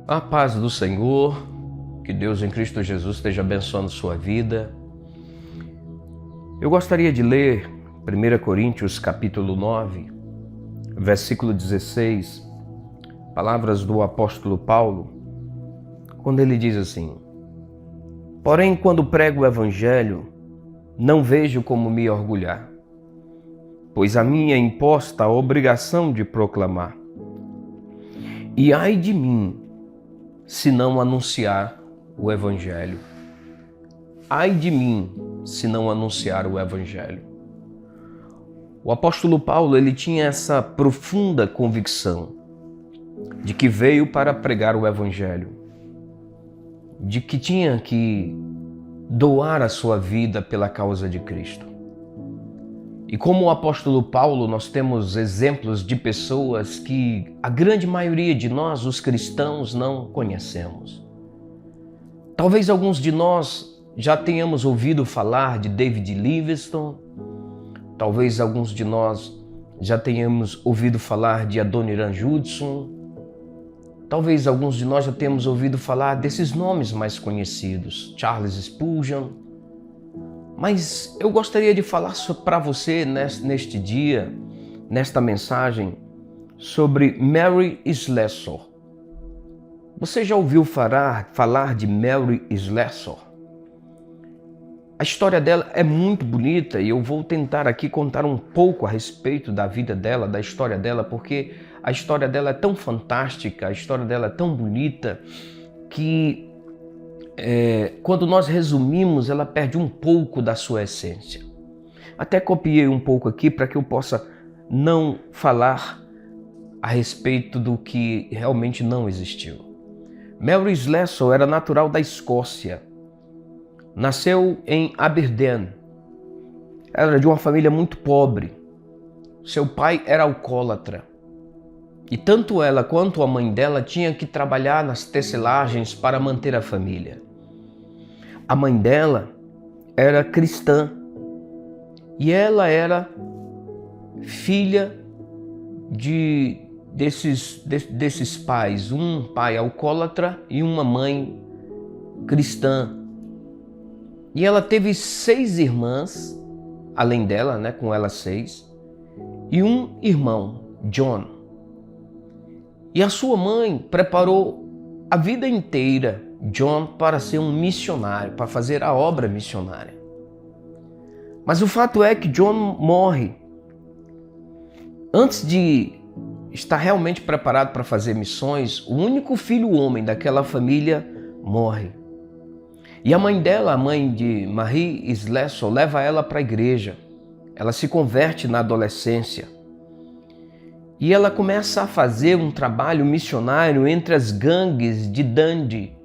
A paz do Senhor, que Deus em Cristo Jesus esteja abençoando sua vida. Eu gostaria de ler 1 Coríntios capítulo 9, versículo 16, palavras do apóstolo Paulo, quando ele diz assim: Porém, quando prego o evangelho, não vejo como me orgulhar, pois a mim é imposta a obrigação de proclamar. E ai de mim, se não anunciar o evangelho. Ai de mim, se não anunciar o evangelho. O apóstolo Paulo, ele tinha essa profunda convicção de que veio para pregar o evangelho, de que tinha que doar a sua vida pela causa de Cristo. E como o apóstolo Paulo, nós temos exemplos de pessoas que a grande maioria de nós, os cristãos, não conhecemos. Talvez alguns de nós já tenhamos ouvido falar de David Livingstone, talvez alguns de nós já tenhamos ouvido falar de Adoniram Judson, talvez alguns de nós já tenhamos ouvido falar desses nomes mais conhecidos, Charles Spurgeon. Mas eu gostaria de falar para você neste dia, nesta mensagem, sobre Mary Slessor. Você já ouviu falar de Mary Slessor? A história dela é muito bonita e eu vou tentar aqui contar um pouco a respeito da vida dela, da história dela, porque a história dela é tão fantástica, a história dela é tão bonita que quando nós resumimos, ela perde um pouco da sua essência. Até copiei um pouco aqui para que eu possa não falar a respeito do que realmente não existiu. Mary Slessor era natural da Escócia. Nasceu em Aberdeen. Era de uma família muito pobre. Seu pai era alcoólatra. E tanto ela quanto a mãe dela tinham que trabalhar nas tecelagens para manter a família. A mãe dela era cristã e ela era filha desses pais, um pai alcoólatra e uma mãe cristã. E ela teve 6 irmãs, além dela, com ela 6, e um irmão, John. E a sua mãe preparou a vida inteira John para ser um missionário, para fazer a obra missionária. Mas o fato é que John morre. Antes de estar realmente preparado para fazer missões, o único filho homem daquela família morre. E a mãe dela, a mãe de Marie Slessor, leva ela para a igreja. Ela se converte na adolescência. E ela começa a fazer um trabalho missionário entre as gangues de Dundee,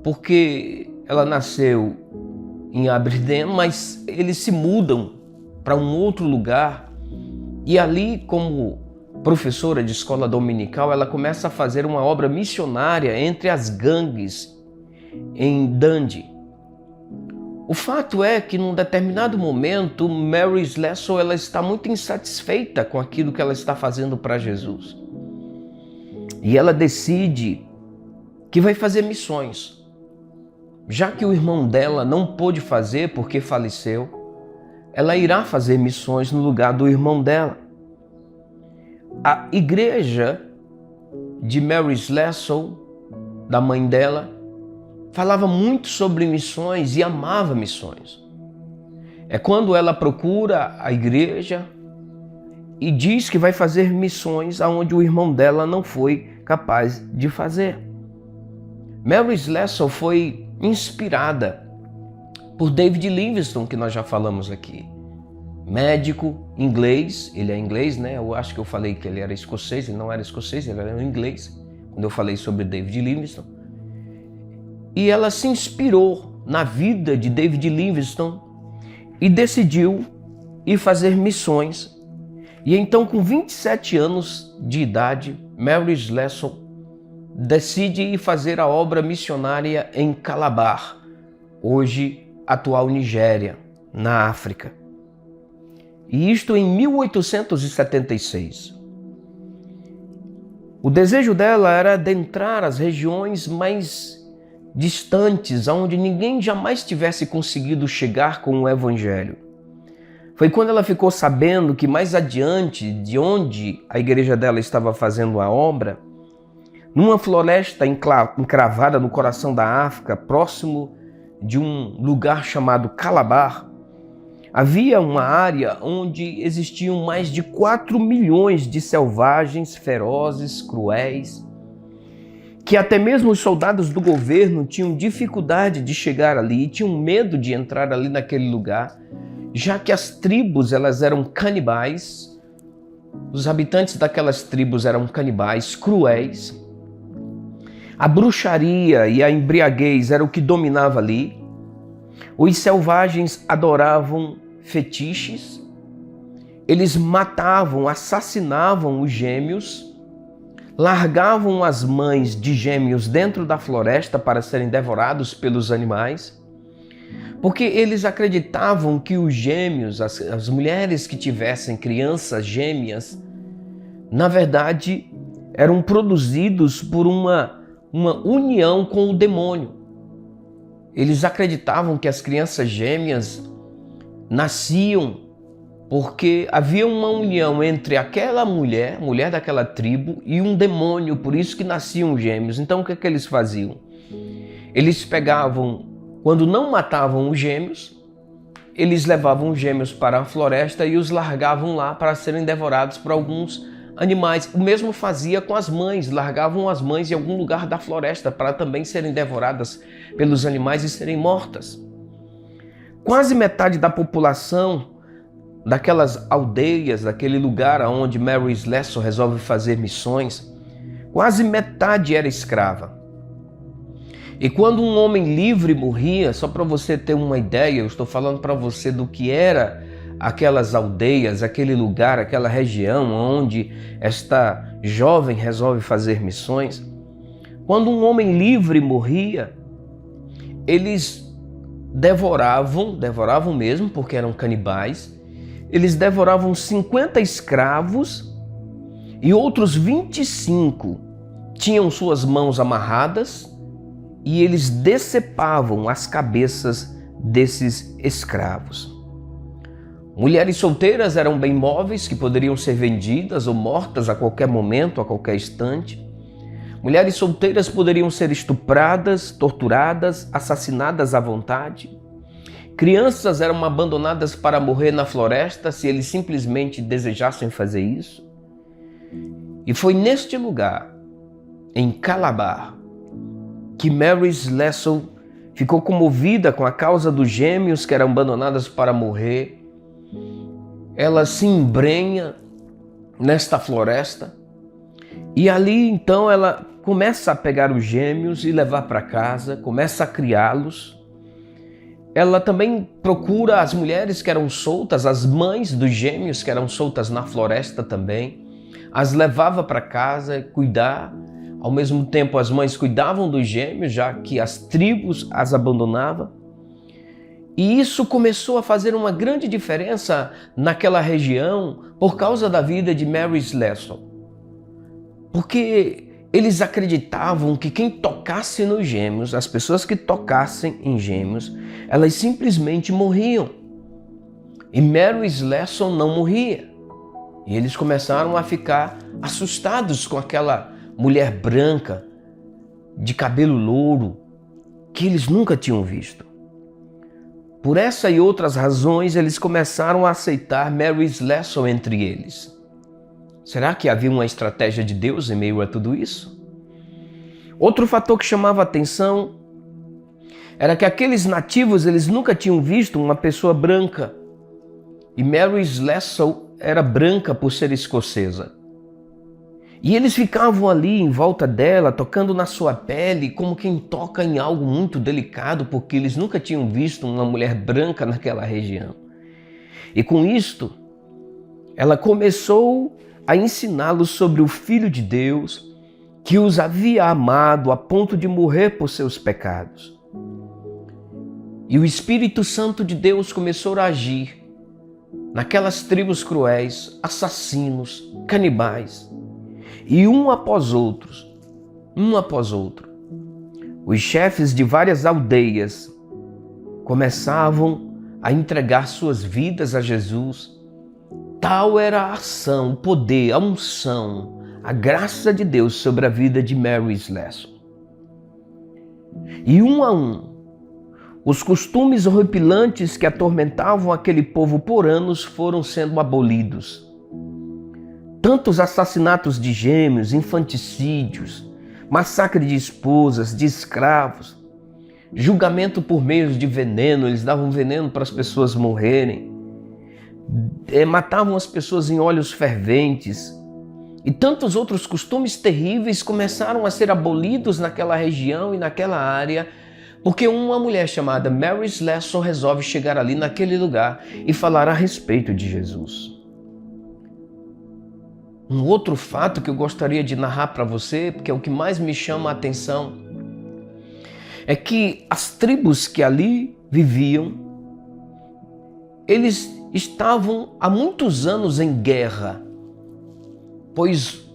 porque ela nasceu em Aberdeen, mas eles se mudam para um outro lugar e ali, como professora de escola dominical, ela começa a fazer uma obra missionária entre as gangues em Dundee. O fato é que num determinado momento, Mary Slessor, ela está muito insatisfeita com aquilo que ela está fazendo para Jesus. E ela decide que vai fazer missões. Já que o irmão dela não pôde fazer porque faleceu, ela irá fazer missões no lugar do irmão dela. A igreja de Mary Slessor, da mãe dela, falava muito sobre missões e amava missões. É quando ela procura a igreja e diz que vai fazer missões aonde o irmão dela não foi capaz de fazer. Mary Slessor foi inspirada por David Livingstone, que nós já falamos aqui. Médico, inglês, ele é inglês, Eu acho que eu falei que ele era escocês, ele não era escocês, ele era inglês, quando eu falei sobre David Livingstone. E ela se inspirou na vida de David Livingstone e decidiu ir fazer missões. E então, com 27 anos de idade, Mary Slessor decide ir fazer a obra missionária em Calabar, hoje atual Nigéria, na África. E isto em 1876. O desejo dela era adentrar as regiões mais distantes, onde ninguém jamais tivesse conseguido chegar com o Evangelho. Foi quando ela ficou sabendo que mais adiante, de onde a igreja dela estava fazendo a obra, numa floresta encravada no coração da África, próximo de um lugar chamado Calabar, havia uma área onde existiam mais de 4 milhões de selvagens, ferozes, cruéis, que até mesmo os soldados do governo tinham dificuldade de chegar ali, tinham medo de entrar ali naquele lugar, já que as tribos elas eram canibais, os habitantes daquelas tribos eram canibais, cruéis. A bruxaria e a embriaguez era o que dominava ali. Os selvagens adoravam fetiches, eles matavam, assassinavam os gêmeos, largavam as mães de gêmeos dentro da floresta para serem devorados pelos animais, porque eles acreditavam que os gêmeos, as mulheres que tivessem crianças gêmeas, na verdade eram produzidos por uma união com o demônio. Eles acreditavam que as crianças gêmeas nasciam porque havia uma união entre aquela mulher daquela tribo e um demônio, por isso que nasciam gêmeos. Então o que é que eles faziam? Eles pegavam, quando não matavam os gêmeos, eles levavam os gêmeos para a floresta e os largavam lá para serem devorados por alguns animais. O mesmo fazia com as mães, largavam as mães em algum lugar da floresta para também serem devoradas pelos animais e serem mortas. Quase metade da população daquelas aldeias, daquele lugar onde Mary Slessor resolve fazer missões, quase metade era escrava. E quando um homem livre morria, só para você ter uma ideia, eu estou falando para você do que era aquelas aldeias, aquele lugar, aquela região onde esta jovem resolve fazer missões. Quando um homem livre morria, eles devoravam mesmo, porque eram canibais, eles devoravam 50 escravos e outros 25 tinham suas mãos amarradas e eles decepavam as cabeças desses escravos. Mulheres solteiras eram bem móveis que poderiam ser vendidas ou mortas a qualquer momento, a qualquer instante. Mulheres solteiras poderiam ser estupradas, torturadas, assassinadas à vontade. Crianças eram abandonadas para morrer na floresta se eles simplesmente desejassem fazer isso. E foi neste lugar, em Calabar, que Mary Slessor ficou comovida com a causa dos gêmeos que eram abandonados para morrer. Ela se embrenha nesta floresta e ali então ela começa a pegar os gêmeos e levar para casa, começa a criá-los. Ela também procura as mulheres que eram soltas, as mães dos gêmeos que eram soltas na floresta também, as levava para casa cuidar. Ao mesmo tempo as mães cuidavam dos gêmeos, já que as tribos as abandonavam. E isso começou a fazer uma grande diferença naquela região por causa da vida de Mary Slessor. Porque eles acreditavam que quem tocasse nos gêmeos, as pessoas que tocassem em gêmeos, elas simplesmente morriam. E Mary Slessor não morria. E eles começaram a ficar assustados com aquela mulher branca, de cabelo louro, que eles nunca tinham visto. Por essa e outras razões, eles começaram a aceitar Mary Slessor entre eles. Será que havia uma estratégia de Deus em meio a tudo isso? Outro fator que chamava a atenção era que aqueles nativos eles nunca tinham visto uma pessoa branca. E Mary Slessor era branca por ser escocesa. E eles ficavam ali em volta dela, tocando na sua pele, como quem toca em algo muito delicado, porque eles nunca tinham visto uma mulher branca naquela região. E com isto, ela começou a ensiná-los sobre o Filho de Deus, que os havia amado a ponto de morrer por seus pecados. E o Espírito Santo de Deus começou a agir naquelas tribos cruéis, assassinos, canibais. E um após outro, os chefes de várias aldeias começavam a entregar suas vidas a Jesus. Tal era a ação, o poder, a unção, a graça de Deus sobre a vida de Mary Slessor. E um a um, os costumes horripilantes que atormentavam aquele povo por anos foram sendo abolidos. Tantos assassinatos de gêmeos, infanticídios, massacre de esposas, de escravos, julgamento por meio de veneno, eles davam veneno para as pessoas morrerem, matavam as pessoas em óleos ferventes, e tantos outros costumes terríveis começaram a ser abolidos naquela região e naquela área, porque uma mulher chamada Mary Slessor resolve chegar ali naquele lugar e falar a respeito de Jesus. Um outro fato que eu gostaria de narrar para você, porque é o que mais me chama a atenção, é que as tribos que ali viviam, eles estavam há muitos anos em guerra, pois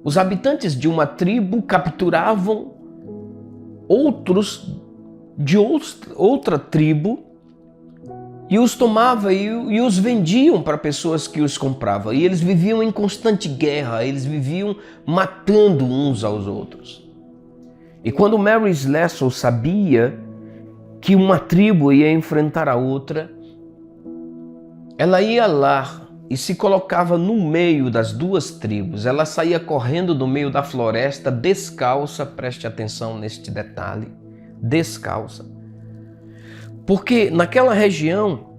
os habitantes de uma tribo capturavam outros de outra tribo e os tomavam e os vendiam para pessoas que os compravam. E eles viviam em constante guerra, eles viviam matando uns aos outros. E quando Mary Slessor sabia que uma tribo ia enfrentar a outra, ela ia lá e se colocava no meio das duas tribos. Ela saía correndo do meio da floresta, descalça, preste atenção neste detalhe, descalça. Porque naquela região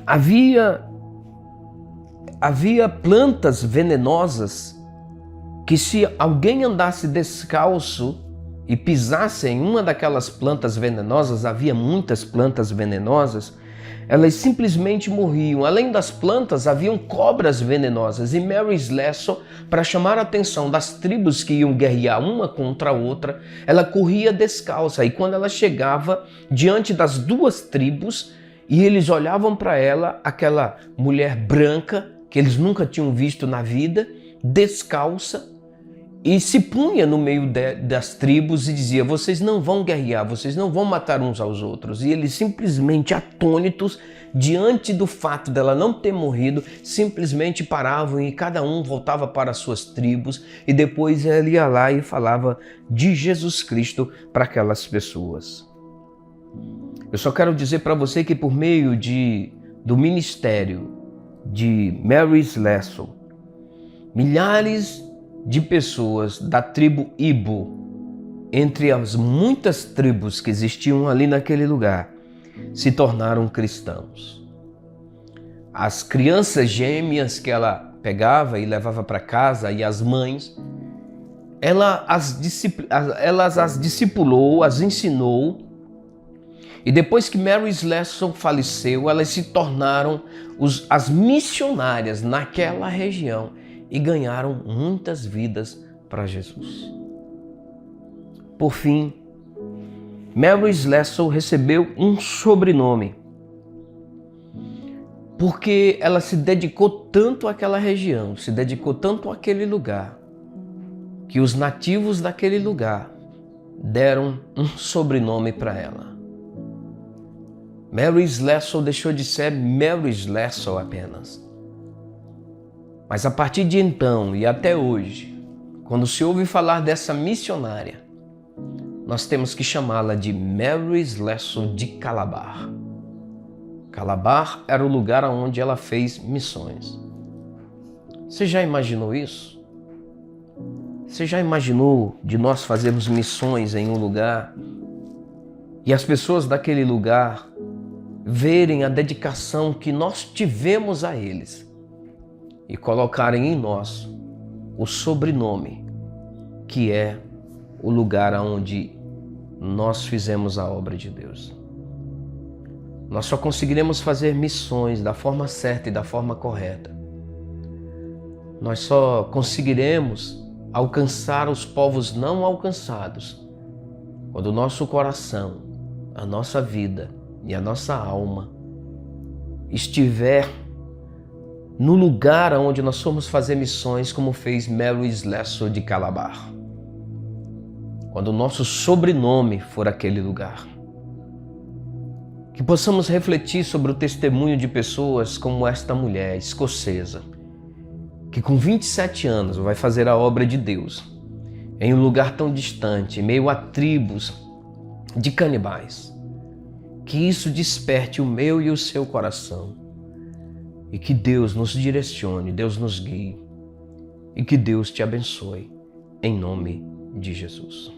havia plantas venenosas que, se alguém andasse descalço e pisasse em uma daquelas plantas venenosas, havia muitas plantas venenosas, elas simplesmente morriam. Além das plantas, haviam cobras venenosas. E Mary Slessor, para chamar a atenção das tribos que iam guerrear uma contra a outra, ela corria descalça. E quando ela chegava diante das duas tribos, e eles olhavam para ela, aquela mulher branca, que eles nunca tinham visto na vida, descalça, e se punha no meio das tribos e dizia: vocês não vão guerrear, vocês não vão matar uns aos outros. E eles simplesmente atônitos, diante do fato dela não ter morrido, simplesmente paravam e cada um voltava para as suas tribos, e depois ela ia lá e falava de Jesus Cristo para aquelas pessoas. Eu só quero dizer para você que por meio do ministério de Mary Slessor, milhares de pessoas da tribo Ibo, entre as muitas tribos que existiam ali naquele lugar, se tornaram cristãos. As crianças gêmeas que ela pegava e levava para casa, e as mães, ela as discipulou, as ensinou, e depois que Mary Slessor faleceu, elas se tornaram as missionárias naquela região e ganharam muitas vidas para Jesus. Por fim, Mary Slessor recebeu um sobrenome, porque ela se dedicou tanto àquela região, se dedicou tanto àquele lugar, que os nativos daquele lugar deram um sobrenome para ela. Mary Slessor deixou de ser Mary Slessor apenas. Mas a partir de então e até hoje, quando se ouve falar dessa missionária, nós temos que chamá-la de Mary Slessor de Calabar. Calabar era o lugar onde ela fez missões. Você já imaginou isso? Você já imaginou de nós fazermos missões em um lugar e as pessoas daquele lugar verem a dedicação que nós tivemos a eles e colocarem em nós o sobrenome, que é o lugar onde nós fizemos a obra de Deus? Nós só conseguiremos fazer missões da forma certa e da forma correta. Nós só conseguiremos alcançar os povos não alcançados quando o nosso coração, a nossa vida e a nossa alma estiver no lugar onde nós fomos fazer missões, como fez Mary Slessor de Calabar. Quando o nosso sobrenome for aquele lugar. Que possamos refletir sobre o testemunho de pessoas como esta mulher escocesa, que com 27 anos vai fazer a obra de Deus em um lugar tão distante, em meio a tribos de canibais. Que isso desperte o meu e o seu coração e que Deus nos direcione, Deus nos guie e que Deus te abençoe, em nome de Jesus.